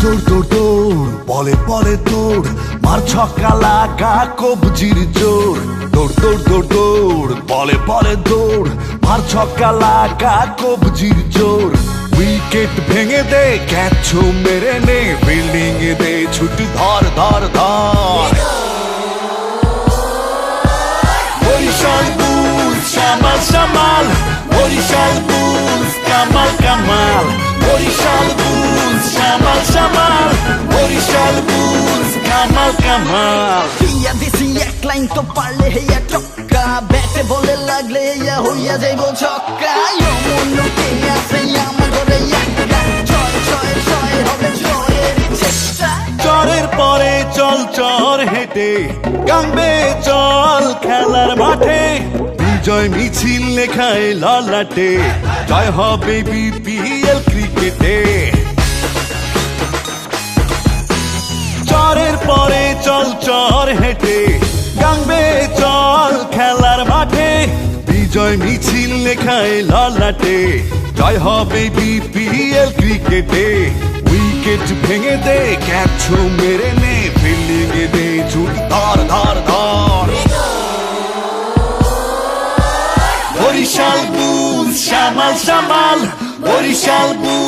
দৌড় দৌড় দৌড় বলে বলে দৌড় মার ছক্কা লাগা কবজির জোর দৌড় দৌড় দৌড় দৌড় বলে বলে দৌড় মার ছক্কা লাগা কবজির জোর উইকেট ভেঙে দে ক্যাচ মেরে নে ফিল্ডিং এ দে ছুটি ধর ধর ধর বরিশাল বুলস শামাল শামাল বরিশাল বুলস কামাল কামাল বরিশাল বুলস শামাল শামাল বরিশাল বুলস কামাল কামাল দিয়া দিছি এক লাইন তো পারলে হেয়া টক্কা ব্যাটে বলে লাগলে হেয়া হইয়া যাইব ছক্কা মনুকে আছে আমার ঘরে একটা ছয় ছয় ছয় হবে ছয়ের চেষ্টা চরের পরে চল চর হেঁটে গাংবে চল খেলার মাঠে বিজয় মিছিল লেখায় ললাটে জয় হবে বিপিএল ক্রিকেটে চরের পরে চল চর হেঁটে গাংবে চল খেলার মাঠে বিজয় মিছিল লেখায় ললাটে জয় হবে বিপিএল ক্রিকেটে উইকেট ভেঙে দে ক্যাচ মেরে নে ফিল্ডিং এ দে ছুটি ধর ধর ধর বরিশাল বুলস শামাল শামাল বরিশাল বুলস